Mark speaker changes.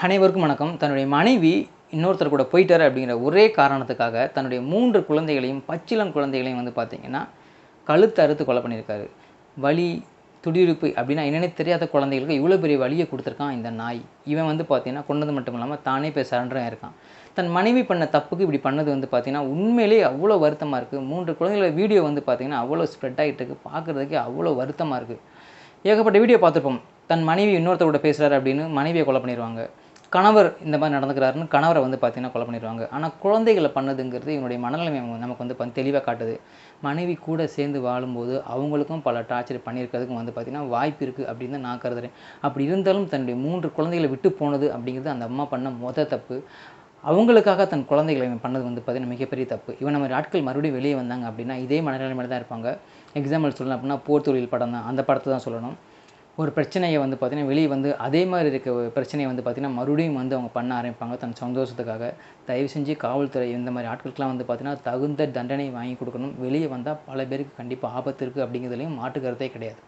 Speaker 1: அனைவருக்கும் வணக்கம். தன்னுடைய மனைவி இன்னொருத்தர் கூட போயிட்டாரு அப்படிங்கிற ஒரே காரணத்துக்காக தன்னுடைய 3 குழந்தைகளையும் பச்சிளம் குழந்தைகளையும் வந்து பார்த்தீங்கன்னா, கழுத்த அறுத்து கொலை பண்ணியிருக்காரு. வலி, துடிதுடிப்பு அப்படின்னா என்னன்னே தெரியாத குழந்தைகளுக்கு இவ்வளோ பெரிய வலிய குடுத்துருக்கான் இந்த நாய். இவன் வந்து பார்த்தீங்கன்னா, கொன்னது மட்டும் இல்லாம தானே போய் சரண்டரும் ஆயிருக்கான். தன் மனைவி பண்ண தப்புக்கு இப்படி பண்ணது வந்து பார்த்தீங்கன்னா, உண்மையிலேயே அவ்வளோ வருத்தமா இருக்கு. 3 குழந்தைகளோட வீடியோ வந்து பார்த்தீங்கன்னா, அவ்வளோ ஸ்ப்ரெட் ஆகிட்டு இருக்கு. பார்க்குறதுக்கே அவ்வளோ வருத்தமா இருக்கு. ஏகப்பட்ட வீடியோ பார்த்துருப்போம். தன் மனைவி இன்னொருத்தர் கூட பேசுறாரு அப்படின்னு மனைவிய கொலை பண்ணிருவாங்க. கணவர் இந்த மாதிரி நடந்துக்கிறாருன்னு கணவரை வந்து பார்த்தீங்கன்னா கொலை பண்ணிருவாங்க. ஆனா குழந்தைகள பண்ணதுங்கிறது இவனுடைய மனநிலைமை நமக்கு வந்து தெளிவா காட்டுது. மனைவி கூட சேர்ந்து வாழும்போது அவங்களுக்கும் பல டார்ச்சர் பண்ணியிருக்கிறதுக்கும் வந்து பார்த்தீங்கன்னா வாய்ப்பு இருக்கு அப்படின்னு தான் நான் கருதுறேன். அப்படி இருந்தாலும் தன்னுடைய 3 குழந்தைகள விட்டு போனது அப்படிங்கிறது அந்த அம்மா பண்ண தப்பு. அவங்களுக்காக தன் குழந்தைகள இவன் பண்ணது வந்து பார்த்தீங்கன்னா மிகப்பெரிய தப்பு. இவன மாரி ஆட்கள் மறுபடியும் வெளிய வந்தாங்க அப்படின்னா, இதே மனநிலைமையில தான் இருப்பாங்க. எக்ஸாம்பிள் சொல்லணும் அப்படின்னா, போர் தொழில் படம் தான். அந்த படத்த தான் சொல்லணும். ஒரு பிரச்சனைய வந்து பார்த்தீங்கன்னா, வெளிய வந்து அதே மாரி இருக்க பிரச்சனைய வந்து பார்த்தீங்கன்னா, மறுபடியும் வந்து அவங்க பண்ண ஆரம்பிப்பாங்க தன் சந்தோஷத்துக்காக. தயவு செஞ்சு காவல்துறை இந்த மாரி ஆட்களுக்கெல்லாம் வந்து பார்த்தீங்கன்னா, தகுந்த தண்டனை வாங்கி குடுக்கணும். வெளிய வந்தா பல பேருக்கு கண்டிப்பா ஆபத்து இருக்கு அப்படிங்கிறதுலயும் மாற்று கருத்தே கிடையாது.